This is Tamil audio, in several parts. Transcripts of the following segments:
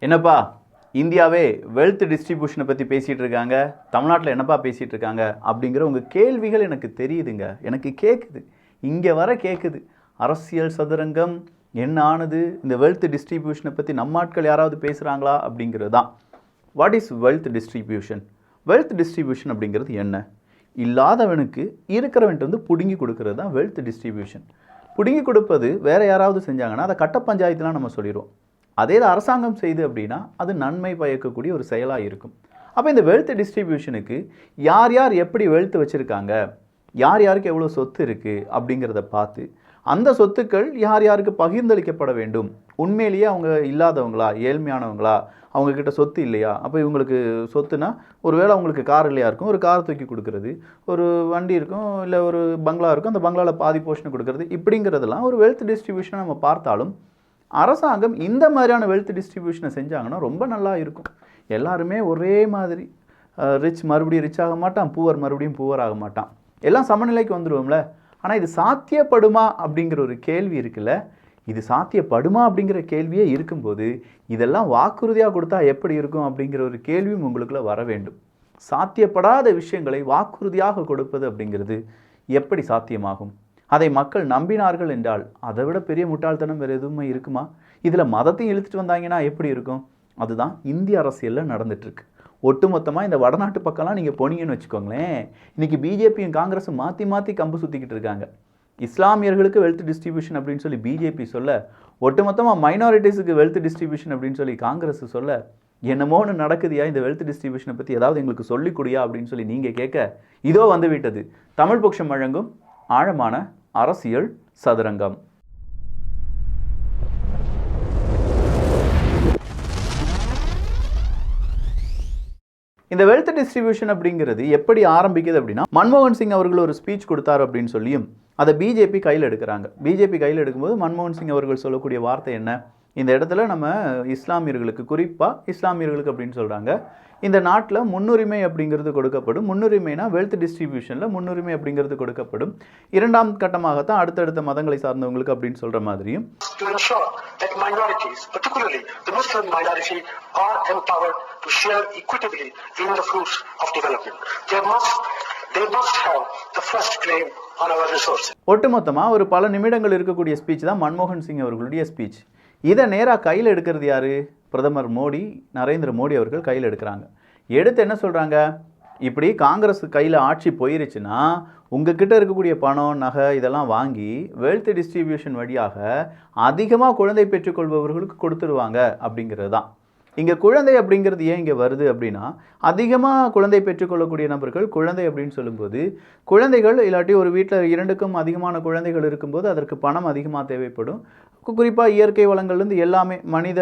என்னப்பா இந்தியாவே வெல்த் டிஸ்ட்ரிபியூஷனை பற்றி பேசிகிட்டு இருக்காங்க, தமிழ்நாட்டில் என்னப்பா பேசிகிட்டு இருக்காங்க அப்படிங்கிற உங்கள் கேள்விகள் எனக்கு தெரியுதுங்க, எனக்கு கேட்குது, இங்கே வர கேட்குது. அரசியல் சதுரங்கம் என்ன ஆனது, இந்த வெல்த் டிஸ்ட்ரிபியூஷனை பற்றி நம்ம ஆட்கள் யாராவது பேசுகிறாங்களா அப்படிங்கிறது தான். What is wealth distribution? Wealth distribution அப்படிங்கிறது என்ன? இல்லாதவனுக்கு இருக்கிறவன்ட்டு வந்து பிடுங்கி கொடுக்கறது தான் வெல்த் டிஸ்ட்ரிபியூஷன். பிடுங்கி கொடுப்பது வேறு யாராவது செஞ்சாங்கன்னா அதை கட்ட பஞ்சாயத்துலாம் நம்ம சொல்லிடுவோம். அதே அரசாங்கம் செய்து அப்படின்னா அது நன்மை பயக்கக்கூடிய ஒரு செயலாக இருக்கும். அப்போ இந்த வெல்த் டிஸ்ட்ரிபியூஷனுக்கு யார் யார் எப்படி வெல்த் வச்சுருக்காங்க, யார் யாருக்கு எவ்வளோ சொத்து இருக்குது அப்படிங்கிறத பார்த்து அந்த சொத்துக்கள் யார் யாருக்கு பகிர்ந்தளிக்கப்பட வேண்டும். உண்மையிலேயே அவங்க இல்லாதவங்களா, ஏழ்மையானவங்களா, அவங்கக்கிட்ட சொத்து இல்லையா? அப்போ இவங்களுக்கு சொத்துனா ஒருவேளை அவங்களுக்கு கார் இல்லையா இருக்கும், ஒரு கார் தூக்கி கொடுக்கறது, ஒரு வண்டி இருக்கும், இல்லை ஒரு பங்களா இருக்கும், அந்த பங்களாவில் பாதி போர்ஷன் கொடுக்கறது, இப்படிங்கிறதெல்லாம் ஒரு வெல்த் டிஸ்ட்ரிபியூஷனை நம்ம பார்த்தாலும் அரசாங்கம் இந்த மாதிரியான வெல்த் டிஸ்ட்ரிபியூஷனை செஞ்சாங்கன்னா ரொம்ப நல்லா இருக்கும். எல்லாருமே ஒரே மாதிரி, ரிச் மறுபடியும் ரிச் ஆக மாட்டான், பூவர் மறுபடியும் பூவர் ஆக மாட்டான், எல்லாம் சமநிலைக்கு வந்துடுவோம்ல. ஆனால் இது சாத்தியப்படுமா அப்படிங்கிற ஒரு கேள்வி இருக்குல்ல, இது சாத்தியப்படுமா அப்படிங்கிற கேள்வியே இருக்கும்போது இதெல்லாம் வாக்குறுதியாக கொடுத்தா எப்படி இருக்கும் அப்படிங்கிற ஒரு கேள்வியும் உங்களுக்குள்ள வர வேண்டும். சாத்தியப்படாத விஷயங்களை வாக்குறுதியாக கொடுப்பது அப்படிங்கிறது எப்படி சாத்தியமாகும்? அதை மக்கள் நம்பினார்கள் என்றால் அதை விட பெரிய முட்டாள்தனம் வேறு எதுவுமே இருக்குமா? இதில் மதத்தையும் இழுத்துட்டு வந்தாங்கன்னா எப்படி இருக்கும்? அதுதான் இந்திய அரசியலில் நடந்துட்டுருக்கு. ஒட்டுமொத்தமாக இந்த வடநாட்டு பக்கம்லாம் நீங்கள் போனீங்கன்னு வச்சுக்கோங்களேன், இன்றைக்கி பிஜேபியும் காங்கிரஸும் மாற்றி மாற்றி கம்பு சுற்றிக்கிட்டு இருக்காங்க. இஸ்லாமியர்களுக்கு வெல்த் டிஸ்ட்ரிபியூஷன் அப்படின்னு சொல்லி பிஜேபி சொல்ல, ஒட்டுமொத்தமாக மைனாரிட்டிஸுக்கு வெல்த் டிஸ்ட்ரிபியூஷன் அப்படின்னு சொல்லி காங்கிரஸ் சொல்ல, என்னமோன்னு நடக்குதியா இந்த வெல்த் டிஸ்ட்ரிபியூஷனை பற்றி ஏதாவது எங்களுக்கு சொல்லிக் கொடுயா அப்படின்னு சொல்லி நீங்கள் கேட்க, இதோ வந்து விட்டது தமிழ் பக்ஷம் வழங்கும் ஆழமான அரசியல் சதுரங்கம். இந்த வெல்த் டிஸ்ட்ரிபியூஷன் அப்படிங்கிறது எப்படி ஆரம்பிக்குது அப்படின்னா, மன்மோகன் சிங் அவர்கள் ஒரு ஸ்பீச் கொடுத்தார் அப்படின்னு சொல்லியும் அதை பிஜேபி கையில் எடுக்கிறாங்க. பிஜேபி கையில் எடுக்கும்போது மன்மோகன் சிங் அவர்கள் சொல்லக்கூடிய வார்த்தை என்ன? இந்த இடத்துல நம்ம இஸ்லாமியர்களுக்கு, குறிப்பாக இஸ்லாமியர்களுக்கு அப்படின்னு சொல்கிறாங்க, இந்த நாட்டில் முன்னுரிமை அப்படிங்கிறது கொடுக்கப்படும். முன்னுரிமைனா வெல்த் டிஸ்ட்ரிபியூஷனில் முன்னுரிமை அப்படிங்கிறது கொடுக்கப்படும். இரண்டாம் கட்டமாகத்தான் அடுத்தடுத்த மதங்களை சார்ந்தவங்களுக்கு அப்படின்னு சொல்கிற மாதிரியும், ஒட்டுமொத்தமாக ஒரு பல நிமிடங்கள் இருக்கக்கூடிய ஸ்பீச் தான் மன்மோகன் சிங் அவர்களுடைய ஸ்பீச். இதை நேராக கையில் எடுக்கிறது யார்? பிரதமர் மோடி, நரேந்திர மோடி அவர்கள் கையில் எடுக்கிறாங்க. எடுத்து என்ன சொல்கிறாங்க? இப்படி காங்கிரஸ் கையில் ஆட்சி போயிருச்சுன்னா உங்ககிட்ட இருக்கக்கூடிய பணம், நகை இதெல்லாம் வாங்கி வெல்த் டிஸ்ட்ரிபியூஷன் வழியாக அதிகமாக குழந்தை பெற்றுக்கொள்பவர்களுக்கு கொடுத்துருவாங்க அப்படிங்கிறது தான். இங்கே குழந்தை அப்படிங்கிறது ஏன் இங்கே வருது அப்படின்னா, அதிகமாக குழந்தை பெற்றுக்கொள்ளக்கூடிய நபர்கள் குழந்தை அப்படின்னு சொல்லும்போது, குழந்தைகள் இல்லாட்டி ஒரு வீட்டில் 2க்கும் அதிகமான குழந்தைகள் இருக்கும்போது அதற்கு பணம் அதிகமாக தேவைப்படும். குறிப்பாக இயற்கை வளங்கள்லேருந்து எல்லாமே, மனித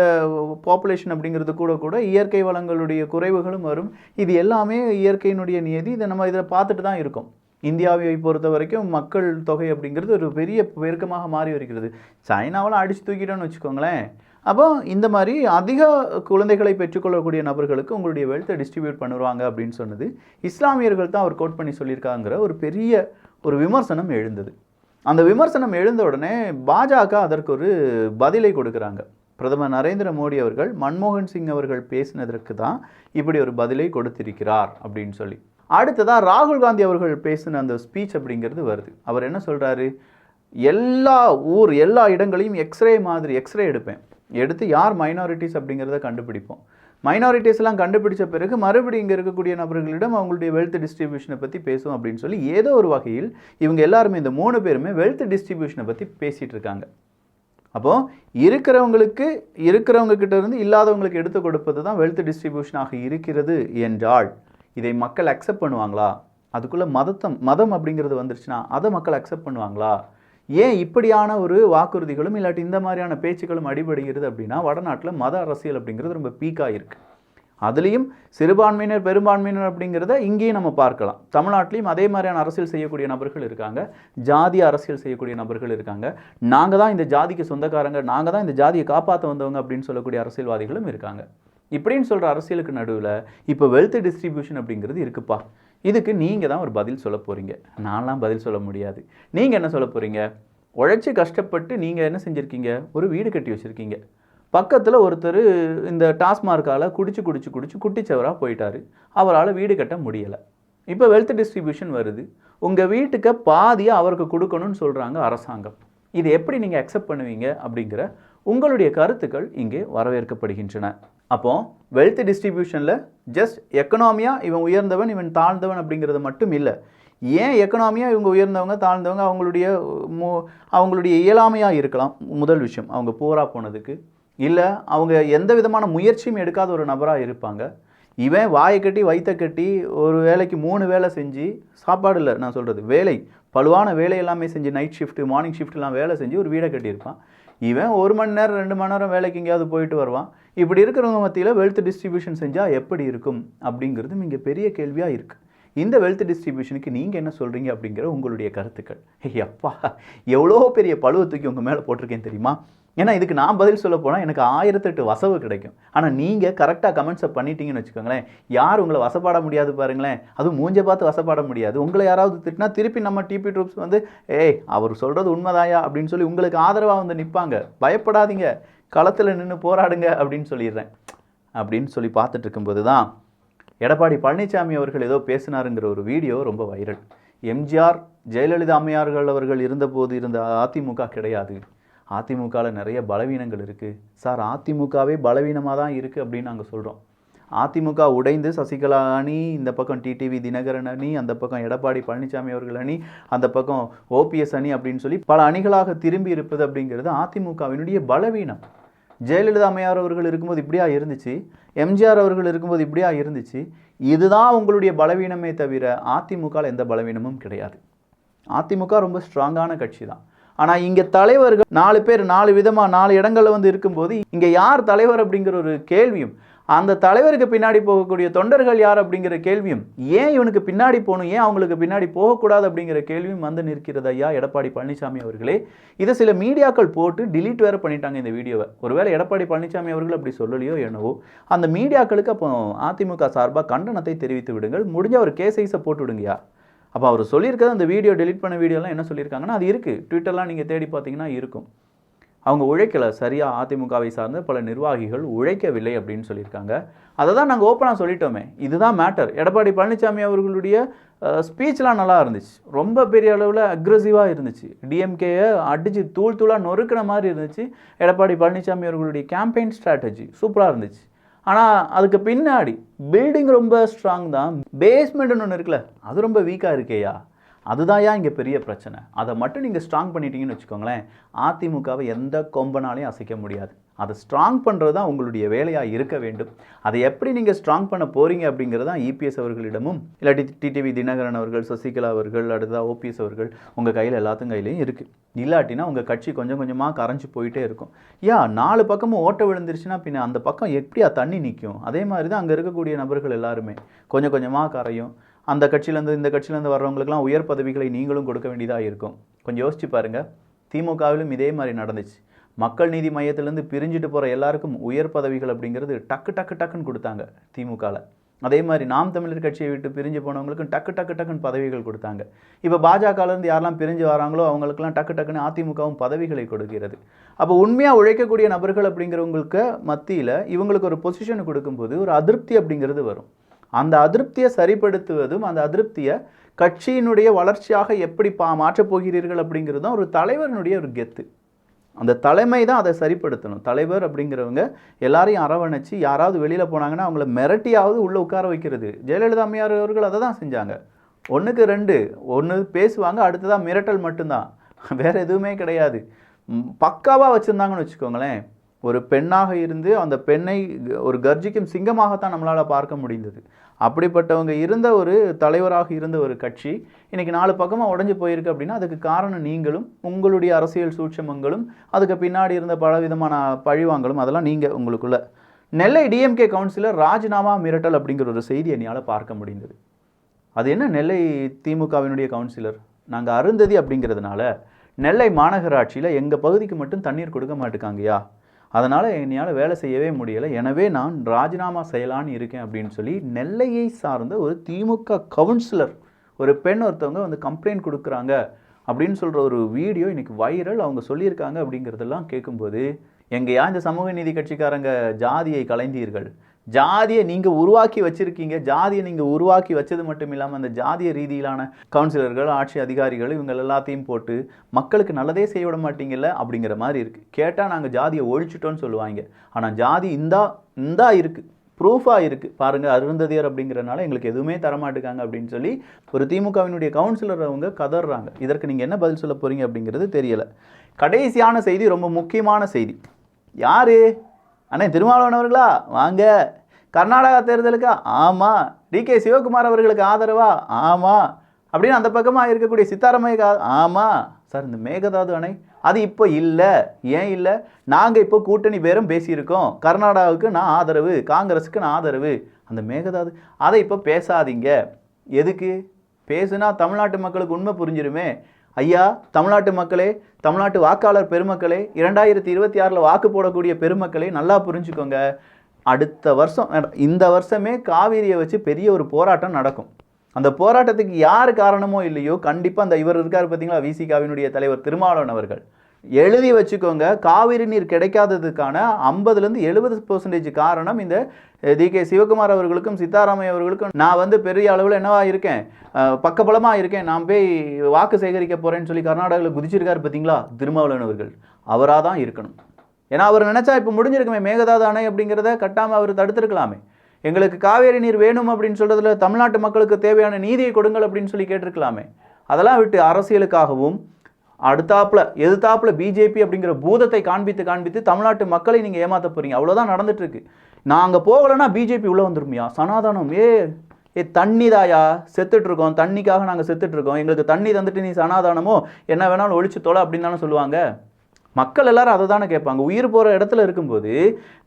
பாப்புலேஷன் அப்படிங்கிறது கூட இயற்கை வளங்களுடைய குறைவுகளும் வரும். இது எல்லாமே இயற்கையினுடைய நியதி. இதை நம்ம இதில் பார்த்துட்டு தான் இருக்கோம். இந்தியாவை பொறுத்த வரைக்கும் மக்கள் தொகை அப்படிங்கிறது ஒரு பெரிய பெருக்கமாக மாறி வருகிறது. சைனாவெல்லாம் அடித்து தூக்கிட்டோன்னு வச்சுக்கோங்களேன். அப்போ இந்த மாதிரி அதிக குழந்தைகளை பெற்றுக்கொள்ளக்கூடிய நபர்களுக்கு உங்களுடைய வெல்த்தை டிஸ்ட்ரிபியூட் பண்ணுவாங்க அப்படின்னு சொன்னது இஸ்லாமியர்கள் தான் அவர் கோட் பண்ணி சொல்லியிருக்காங்கிற ஒரு பெரிய ஒரு விமர்சனம் எழுந்தது. அந்த விமர்சனம் எழுந்த உடனே பாஜக அதற்கு ஒரு பதிலை கொடுக்குறாங்க. பிரதமர் நரேந்திர மோடி அவர்கள் மன்மோகன் சிங் அவர்கள் பேசினதற்கு தான் இப்படி ஒரு பதிலை கொடுத்திருக்கிறார் அப்படின்னு சொல்லி. அடுத்ததாக ராகுல் காந்தி அவர்கள் பேசின அந்த ஸ்பீச் அப்படிங்கிறது வருது. அவர் என்ன சொல்கிறாரு? எல்லா இடங்களையும் எக்ஸ்ரே எடுப்பேன், எடுத்து யார் மைனாரிட்டிஸ் அப்படிங்கிறத கண்டுபிடிப்போம். மைனாரிட்டிஸ்லாம் கண்டுபிடிச்ச பிறகு மறுபடியும் இங்கே இருக்கக்கூடிய நபர்களிடம் அவங்களுடைய வெல்த் டிஸ்ட்ரிபியூஷனை பற்றி பேசும் அப்படின்னு சொல்லி ஏதோ ஒரு வகையில் இவங்க எல்லாருமே, இந்த 3 பேருமே வெல்த் டிஸ்ட்ரிபியூஷனை பற்றி பேசிகிட்டு இருக்காங்க. அப்போது இருக்கிறவங்க கிட்ட இருந்து இல்லாதவங்களுக்கு எடுத்து கொடுப்பது தான் வெல்த் டிஸ்ட்ரிபியூஷனாக இருக்கிறது என்றால் இதை மக்கள் அக்செப்ட் பண்ணுவாங்களா? அதுக்குள்ளே மதம் அப்படிங்கிறது வந்துருச்சுன்னா அதை மக்கள் அக்செப்ட் பண்ணுவாங்களா? ஏன் இப்படியான ஒரு வாக்குறுதிகளும் இல்லாட்டி இந்த மாதிரியான பேச்சுக்களும் அடிபடுகிறது அப்படின்னா, வடநாட்டில் மத அரசியல் அப்படிங்கிறது ரொம்ப பீக்காக இருக்குது. அதுலேயும் சிறுபான்மையினர் பெரும்பான்மையினர் அப்படிங்கிறத இங்கேயும் நம்ம பார்க்கலாம். தமிழ்நாட்டிலையும் அதே மாதிரியான அரசியல் செய்யக்கூடிய நபர்கள் இருக்காங்க, ஜாதி அரசியல் செய்யக்கூடிய நபர்கள் இருக்காங்க. நாங்கள் தான் இந்த ஜாதிக்கு சொந்தக்காரங்க, நாங்கள் தான் இந்த ஜாதியை காப்பாற்ற வந்தவங்க அப்படின்னு சொல்லக்கூடிய அரசியல்வாதிகளும் இருக்காங்க. இப்படின்னு சொல்கிற அரசியலுக்கு நடுவில் இப்போ வெல்த் டிஸ்ட்ரிபியூஷன் அப்படிங்கிறது இருக்குப்பா. இதுக்கு நீங்கள் தான் ஒரு பதில் சொல்ல போகிறீங்க. நான்லாம் பதில் சொல்ல முடியாது. நீங்கள் என்ன சொல்ல போகிறீங்க? உழைச்சி கஷ்டப்பட்டு நீங்கள் என்ன செஞ்சுருக்கீங்க? ஒரு வீடு கட்டி வச்சுருக்கீங்க. பக்கத்தில் ஒருத்தர் இந்த டாஸ்மார்க்கால் குடிச்சு குட்டிச்சவராக போயிட்டார். அவரால் வீடு கட்ட முடியலை. இப்போ வெல்த் டிஸ்ட்ரிபியூஷன் வருது. உங்கள் வீட்டுக்கு பாதியை அவருக்கு கொடுக்கணும்னு சொல்கிறாங்க அரசாங்கம். இது எப்படி நீங்கள் அக்செப்ட் பண்ணுவீங்க அப்படிங்கிற உங்களுடைய கருத்துக்கள் இங்கே வரவேற்கப்படுகின்றன. அப்போ வெல்த் டிஸ்ட்ரிபியூஷனில் ஜஸ்ட் எக்கனாமியாக இவன் உயர்ந்தவன் இவன் தாழ்ந்தவன் அப்படிங்கிறது மட்டும் இல்லை. ஏன் எக்கனாமியாக இவங்க உயர்ந்தவங்க தாழ்ந்தவங்க அவங்களுடைய இயலாமையாக இருக்கலாம். முதல் விஷயம், அவங்க போராக போனதுக்கு, இல்லை அவங்க எந்த விதமான முயற்சியும் எடுக்காத ஒரு நபராக இருப்பாங்க. இவன் வாயை கட்டி வயிற்ற கட்டி ஒரு வேலைக்கு 3 வேலை செஞ்சு, சாப்பாடு இல்லை நான் சொல்கிறது, வேலை பழுவான வேலை எல்லாமே செஞ்சு, நைட் ஷிஃப்ட்டு மார்னிங் ஷிஃப்ட்லாம் வேலை செஞ்சு ஒரு வீடை கட்டியிருப்பான். இவன் 1 மணி நேரம் 2 மணி நேரம் வேலைக்கு எங்கேயாவது போயிட்டு வருவான். இப்படி இருக்கிறவங்க மத்தியில் வெல்த் டிஸ்ட்ரிபியூஷன் செஞ்சால் எப்படி இருக்கும் அப்படிங்கிறதும் இங்கே பெரிய கேள்வியாக இருக்குது. இந்த வெல்த் டிஸ்ட்ரிபியூஷனுக்கு நீங்கள் என்ன சொல்கிறீங்க அப்படிங்கிற உங்களுடைய கருத்துக்கள். எப்பா எவ்வளோ பெரிய பழுவை தூக்கி உங்கள் மேலே போட்டிருக்கேன் தெரியுமா? ஏன்னா இதுக்கு நான் பதில் சொல்ல போனால் எனக்கு 1008 வசவு கிடைக்கும். ஆனால் நீங்கள் கரெக்டாக கமெண்ட்ஸை பண்ணிட்டீங்கன்னு வச்சுக்கோங்களேன், யார் உங்களை வசப்பாட முடியாது பாருங்களேன். அதுவும் மூஞ்சை பார்த்து வசப்பாட முடியாது. உங்களை யாராவது திட்டினா திருப்பி நம்ம டிபி ட்ரூப்ஸ் வந்து அவர் சொல்கிறது உண்மைதாயா அப்படின்னு சொல்லி உங்களுக்கு ஆதரவாக வந்து நிற்பாங்க. பயப்படாதீங்க, களத்தில் நின்று போராடுங்க அப்படின்னு சொல்லிடுறேன். அப்படின்னு சொல்லி பார்த்துட்டு இருக்கும்போது தான் எடப்பாடி பழனிசாமி அவர்கள் ஏதோ பேசினாருங்கிற ஒரு வீடியோ ரொம்ப வைரல். எம்ஜிஆர் ஜெயலலிதா அம்மையார்கள் அவர்கள் இருந்தபோது இருந்த அதிமுக கிடையாது, அதிமுகவில் நிறைய பலவீனங்கள் இருக்குது சார், அதிமுகவே பலவீனமாக தான் இருக்குது அப்படின்னு நாங்கள் சொல்கிறோம். அதிமுக உடைந்து சசிகலா அணி, இந்த பக்கம் டிடிவி தினகரன் அணி, அந்த பக்கம் எடப்பாடி பழனிசாமி அவர்கள் அணி, அந்த பக்கம் ஓபிஎஸ் அணி அப்படின்னு சொல்லி பல அணிகளாக திரும்பி இருப்பது அப்படிங்கிறது அதிமுகவினுடைய பலவீனம். ஜெயலலிதா அம்மையார் அவர்கள் இருக்கும்போது இப்படியா இருந்துச்சு, எம்ஜிஆர் அவர்கள் இருக்கும்போது இப்படியா இருந்துச்சு. இதுதான் உங்களுடைய பலவீனமே தவிர அதிமுகவில் எந்த பலவீனமும் கிடையாது. அதிமுக ரொம்ப ஸ்ட்ராங்கான கட்சி தான். ஆனால் இங்கே தலைவர்கள் 4 பேர் 4 விதமாக 4 இடங்களில் வந்து இருக்கும்போது இங்கே யார் தலைவர் அப்படிங்கிற ஒரு கேள்வியும், அந்த தலைவருக்கு பின்னாடி போகக்கூடிய தொண்டர்கள் யார் அப்படிங்கிற கேள்வியும், ஏன் இவனுக்கு பின்னாடி போகணும், ஏன் அவங்களுக்கு பின்னாடி போகக்கூடாது அப்படிங்கிற கேள்வியும் வந்து நிற்கிறது ஐயா எடப்பாடி பழனிசாமி அவர்களே. இதை சில மீடியாக்கள் போட்டு டிலீட் வேறு பண்ணிட்டாங்க இந்த வீடியோவை. ஒருவேளை எடப்பாடி பழனிசாமி அவர்கள் அப்படி சொல்லலையோ என்னவோ, அந்த மீடியாக்களுக்கு அப்போ அதிமுக சார்பாக கண்டனத்தை தெரிவித்து விடுங்கள், முடிஞ்ச ஒரு கேஸைஸை போட்டு விடுங்கயா. அப்போ அவர் சொல்லியிருக்கிறது அந்த வீடியோ டெலிட் பண்ண வீடியோலாம் என்ன சொல்லியிருக்காங்கன்னா, அது இருக்குது ட்விட்டர்லாம் நீங்கள் தேடி பார்த்தீங்கன்னா இருக்கும். அவங்க உழைக்கலை, சரியாக அதிமுகவை சார்ந்த பல நிர்வாகிகள் உழைக்கவில்லை அப்படின்னு சொல்லியிருக்காங்க. அதை தான் நாங்கள் ஓப்பனாக சொல்லிட்டோமே, இதுதான் மேட்டர். எடப்பாடி பழனிசாமி அவர்களுடைய ஸ்பீச்லாம் நல்லா இருந்துச்சு, ரொம்ப பெரிய அளவில் அக்ரெசிவாக இருந்துச்சு, டிஎம்கேயை அடித்து தூள் தூளாக நொறுக்கிற மாதிரி இருந்துச்சு. எடப்பாடி பழனிசாமி அவர்களுடைய கேம்பெயின் ஸ்ட்ராட்டஜி சூப்பராக இருந்துச்சு. ஆனால் அதுக்கு பின்னாடி பில்டிங் ரொம்ப ஸ்ட்ராங் தான், பேஸ்மெண்ட்னு ஒன்று இருக்குல்ல அது ரொம்ப வீக்காக இருக்கேயா, அதுதான் இங்கே பெரிய பிரச்சனை. அதை மட்டும் நீங்கள் ஸ்ட்ராங் பண்ணிட்டீங்கன்னு வச்சுக்கோங்களேன், அதிமுகவை எந்த கொம்பனாலையும் அசைக்க முடியாது. அதை ஸ்ட்ராங் பண்ணுறது தான் உங்களுடைய வேலையாக இருக்க வேண்டும். அதை எப்படி நீங்கள் ஸ்ட்ராங் பண்ண போகிறீங்க அப்படிங்கிறது தான் இபிஎஸ் அவர்களிடமும், இல்லாட்டி டிடிவி தினகரன் அவர்கள், சசிகலா அவர்கள், அடுத்ததாக ஓபிஎஸ் அவர்கள், உங்கள் கையில் எல்லாத்துக்கும் கையிலையும் இருக்குது. இல்லாட்டினா உங்கள் கட்சி கொஞ்சம் கொஞ்சமாக கரைஞ்சி போயிட்டே இருக்கும். 4 பக்கமும் ஓட்ட விழுந்துருச்சுன்னா பின்ன அந்த பக்கம் எப்படியா தண்ணி நிற்கும்? அதே மாதிரி தான் அங்கே இருக்கக்கூடிய நபர்கள் எல்லாருமே கொஞ்சம் கொஞ்சமாக கரையும். அந்த கட்சியிலேருந்து இந்த கட்சியிலேருந்து வர்றவங்களுக்குலாம் உயர் பதவிகளை நீங்களும் கொடுக்க வேண்டியதாக இருக்கும். கொஞ்சம் யோசிச்சு பாருங்கள், திமுகவிலும் இதே மாதிரி நடந்துச்சு. மக்கள் நீதி மையத்திலேருந்து பிரிஞ்சுட்டு போகிற எல்லாருக்கும் உயர் பதவிகள் அப்படிங்கிறது டக்குன்னு கொடுத்தாங்க திமுகவில். அதே மாதிரி நாம் தமிழர் கட்சியை விட்டு பிரிஞ்சு போனவங்களுக்கும் டக்குன்னு பதவிகள் கொடுத்தாங்க. இப்போ பாஜகலேருந்து யாரெல்லாம் பிரிஞ்சு வராங்களோ அவங்களுக்குலாம் டக்குன்னு அதிமுகவும் பதவிகளை கொடுக்கிறது. அப்போ உண்மையாக உழைக்கக்கூடிய நபர்கள் அப்படிங்கிறவங்களுக்கு மத்தியில் இவங்களுக்கு ஒரு பொசிஷன் கொடுக்கும்போது ஒரு அதிருப்தி அப்படிங்கிறது வரும். அந்த அதிருப்தியை சரிப்படுத்துவதும், அந்த அதிருப்தியை கட்சியினுடைய வளர்ச்சியாக எப்படி மாற்றப் போகிறீர்கள் அப்படிங்கிறது தான் ஒரு தலைவரினுடைய ஒரு கெத்து. அந்த தலைமை தான் அதை சரிப்படுத்தணும். தலைவர் அப்படிங்கிறவங்க எல்லாரையும் அரவணைச்சு, யாராவது வெளியில் போனாங்கன்னா அவங்கள மிரட்டியாவது உள்ளே உட்கார வைக்கிறது. ஜெயலலிதா அம்மையார் அவர்கள் அதை தான் செஞ்சாங்க. 1க்கு 2 ஒன்று பேசுவாங்க, அடுத்ததாக மிரட்டல் மட்டும்தான், வேறு எதுவுமே கிடையாது. பக்காவாக வச்சுருந்தாங்கன்னு வச்சுக்கோங்களேன். ஒரு பெண்ணாக இருந்து அந்த பெண்ணை ஒரு கர்ஜிக்கும் சிங்கமாகத்தான் நம்மளால் பார்க்க முடிந்தது. அப்படிப்பட்டவங்க இருந்த ஒரு தலைவராக இருந்த ஒரு கட்சி இன்றைக்கி 4 பக்கமாக உடஞ்சி போயிருக்கு அப்படின்னா அதுக்கு காரணம் நீங்களும் உங்களுடைய அரசியல் சூட்சமங்களும் அதுக்கு பின்னாடி இருந்த பலவிதமான பழிவாங்களும், அதெல்லாம் நீங்கள் உங்களுக்குள்ள. நெல்லை டிஎம்கே கவுன்சிலர் ராஜினாமா மிரட்டல் அப்படிங்கிற ஒரு செய்தி என்னால் பார்க்க முடிந்தது. அது என்ன, நெல்லை திமுகவினுடைய கவுன்சிலர் நாங்கள் அருந்ததி அப்படிங்கிறதுனால நெல்லை மாநகராட்சியில் எங்கள் பகுதிக்கு மட்டும் தண்ணீர் கொடுக்க மாட்டுக்காங்கய்யா, அதனால் என்னால் வேலை செய்யவே முடியலை, எனவே நான் ராஜினாமா செய்யலான்னு இருக்கேன் அப்படின்னு சொல்லி நெல்லையை சார்ந்த ஒரு திமுக கவுன்சிலர், ஒரு பெண் ஒருத்தவங்க வந்து கம்ப்ளைண்ட் கொடுக்குறாங்க அப்படின்னு சொல்கிற ஒரு வீடியோ இன்றைக்கி வைரல். அவங்க சொல்லியிருக்காங்க அப்படிங்கிறதெல்லாம் கேட்கும்போது எங்கேயா இந்த சமூக நீதி கட்சிக்காரங்க ஜாதியை கலைந்தீர்கள்? ஜாதியை நீங்கள் உருவாக்கி வச்சுருக்கீங்க. ஜாதியை நீங்கள் உருவாக்கி வச்சது மட்டும் இல்லாமல் அந்த ஜாதிய ரீதியிலான கவுன்சிலர்கள், ஆட்சி அதிகாரிகள் இவங்க எல்லாத்தையும் போட்டு மக்களுக்கு நல்லதே செய்ய விட மாட்டீங்கல்ல அப்படிங்கிற மாதிரி இருக்குது. கேட்டால் நாங்கள் ஜாதியை ஒழிச்சிட்டோன்னு சொல்லுவாங்க. ஆனால் ஜாதி இந்தா இருக்குது, ப்ரூஃபாக இருக்குது. பாருங்கள், அருந்ததியர் அப்படிங்கிறனால எங்களுக்கு எதுவுமே தரமாட்டுக்காங்க அப்படின்னு சொல்லி ஒரு திமுகவினுடைய கவுன்சிலர் அவங்க கதறாங்க. இதற்கு நீங்கள் என்ன பதில் சொல்ல போகிறீங்க அப்படிங்கிறது தெரியலை. கடைசியான செய்தி, ரொம்ப முக்கியமான செய்தி. யார் அண்ணே? திருமாவளவன் அவர்களா? வாங்க. கர்நாடகா தேர்தலுக்கா? ஆமாம். டிகே சிவகுமார் அவர்களுக்கு ஆதரவா? ஆமாம். அப்படின்னு அந்த பக்கமாக இருக்கக்கூடிய சித்தாராமையா? ஆமாம். சார், இந்த மேகதாது அணை அது இப்போ இல்லை. ஏன் இல்லை? நாங்கள் இப்போ கூட்டணி பேரும் பேசியிருக்கோம். கர்நாடகாவுக்கு நான் ஆதரவு, காங்கிரஸுக்கு நான் ஆதரவு. அந்த மேகதாது அதை இப்போ பேசாதீங்க. எதுக்கு? பேசுனா தமிழ்நாட்டு மக்களுக்கு உண்மை புரிஞ்சிருமே. ஐயா, தமிழ்நாட்டு மக்களே, தமிழ்நாட்டு வாக்காளர் பெருமக்களே, 2026 வாக்கு போடக்கூடிய பெருமக்களே, நல்லா புரிஞ்சுக்கோங்க. அடுத்த வருஷம், இந்த வருஷமே காவிரியை வச்சு பெரிய ஒரு போராட்டம் நடக்கும். அந்த போராட்டத்துக்கு யார் காரணமோ இல்லையோ, கண்டிப்பாக அந்த இவர் இருக்கார் பார்த்தீங்களா, விசிகாவினுடைய தலைவர் திருமாவளவன் அவர்கள், எழுதி வச்சுக்கோங்க, காவிரி நீர் கிடைக்காததுக்கான 50லேருந்து 70% காரணம் இந்த டிகே சிவகுமார் அவர்களுக்கும் சித்தாராமையா அவர்களுக்கும் நான் பெரிய அளவில் என்னவா இருக்கேன், பக்கபலமாக இருக்கேன், நான் போய் வாக்கு சேகரிக்க போகிறேன்னு சொல்லி கர்நாடகாவில் குதிச்சிருக்காரு பார்த்தீங்களா திருமாவளவன் அவர்கள். அவராக தான் இருக்கணும். ஏன்னா அவர் நினச்சா இப்போ முடிஞ்சிருக்குமே, மேகதாது அணை அப்படிங்கிறத கட்டாமல் அவர் தடுத்திருக்கலாமே. எங்களுக்கு காவேரி நீர் வேணும் அப்படின்னு சொல்கிறதுல தமிழ்நாட்டு மக்களுக்கு தேவையான நீதியை கொடுங்கள் அப்படின்னு சொல்லி கேட்டிருக்கலாமே. அதெல்லாம் விட்டு அரசியலுக்காகவும் எதிர்த்தாப்புல பிஜேபி அப்படிங்கிற பூதத்தை காண்பித்து தமிழ்நாட்டு மக்களை நீங்கள் ஏமாற்ற போகிறீங்க. அவ்வளோதான் நடந்துட்டுருக்கு. நாங்கள் போகலைன்னா பிஜேபி உள்ளே வந்துருமியா? சனாதனம் தண்ணி தாயா, செத்துட்ருக்கோம், தண்ணிக்காக நாங்கள் செத்துட்ருக்கோம், எங்களுக்கு தண்ணி தந்துட்டு நீ சனாதானமோ என்ன வேணாலும் ஒழிச்சு தொலை அப்படின்னு தானே சொல்லுவாங்க. மக்கள் எல்லாரும் அதை தானே கேட்பாங்க. உயிர் போகிற இடத்துல இருக்கும்போது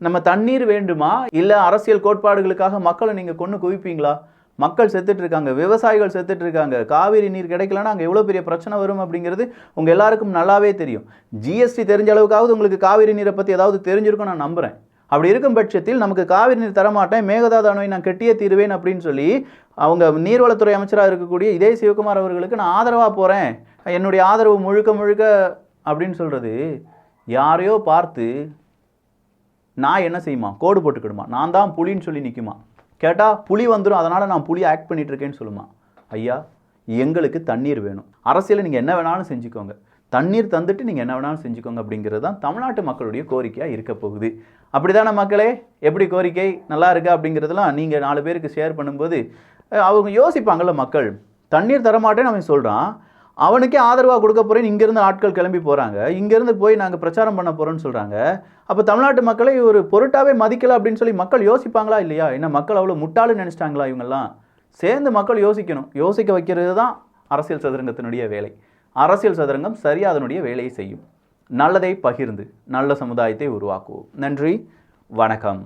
நம்ம தண்ணீர் வேண்டுமா, இல்லை அரசியல் கோட்பாடுகளுக்காக மக்களை நீங்கள் கொண்டு குவிப்பீங்களா? மக்கள் செத்துட்டு இருக்காங்க, விவசாயிகள் செத்துட்டு இருக்காங்க. காவிரி நீர் கிடைக்கலன்னா அங்கே எவ்வளோ பெரிய பிரச்சனை வரும் அப்படிங்கிறது உங்கள் எல்லாருக்கும் நல்லாவே தெரியும். ஜிஎஸ்டி தெரிஞ்ச அளவுக்காவது உங்களுக்கு காவிரி நீரை பற்றி ஏதாவது தெரிஞ்சிருக்கும் நான் நம்புகிறேன். அப்படி இருக்கும் பட்சத்தில் நமக்கு காவிரி நீர் தரமாட்டேன், மேகதாது அணையை நான் கட்டியே தீருவேன் அப்படின்னு சொல்லி அவங்க நீர்வளத்துறை அமைச்சராக இருக்கக்கூடிய இதே சிவகுமார் அவர்களுக்கு நான் ஆதரவாக போகிறேன், என்னுடைய ஆதரவு முழுக்க அப்படின்னு சொல்கிறது யாரையோ பார்த்து நான் என்ன செய்யுமா, கோடு போட்டுக்கிடுமா, நான் தான் புலின்னு சொல்லி நிற்குமா? கேட்டால் புலி வந்துடும், அதனால் நான் புலி ஆக்ட் பண்ணிட்டு இருக்கேன்னு சொல்லுமா? ஐயா, எங்களுக்கு தண்ணீர் வேணும். அரசியலை நீங்கள் என்ன வேணாலும் செஞ்சுக்கோங்க, தண்ணீர் தந்துட்டு நீங்கள் என்ன வேணாலும் செஞ்சுக்கோங்க அப்படிங்கிறது தான் தமிழ்நாட்டு மக்களுடைய கோரிக்கையாக இருக்க போகுது. அப்படி தானே மக்களே? எப்படி கோரிக்கை நல்லா இருக்கா அப்படிங்கிறதுலாம் நீங்கள் 4 பேருக்கு ஷேர் பண்ணும்போது அவங்க யோசிப்பாங்கள்ல. மக்கள் தண்ணீர் தரமாட்டேன்னு அவன் சொல்கிறான், அவனுக்கே ஆதரவாக கொடுக்க போகிறேன்னு இங்கேருந்து ஆட்கள் கிளம்பி போகிறாங்க, இங்கேருந்து போய் நாங்கள் பிரச்சாரம் பண்ண போகிறோன்னு சொல்கிறாங்க. அப்போ தமிழ்நாட்டு மக்களை ஒரு பொருட்டாவே மதிக்கலை அப்படின்னு சொல்லி மக்கள் யோசிப்பாங்களா இல்லையா? என்ன மக்கள் அவ்வளோ முட்டாளுன்னு நினச்சிட்டாங்களா? இவங்கெல்லாம் சேர்ந்து மக்கள் யோசிக்கணும். யோசிக்க வைக்கிறது தான் அரசியல் சதுரங்கத்தினுடைய வேலை. அரசியல் சதுரங்கம் சரியாக அதனுடைய வேலையை செய்யும். நல்லதை பகிர்ந்து நல்ல சமுதாயத்தை உருவாக்குவோம். நன்றி, வணக்கம்.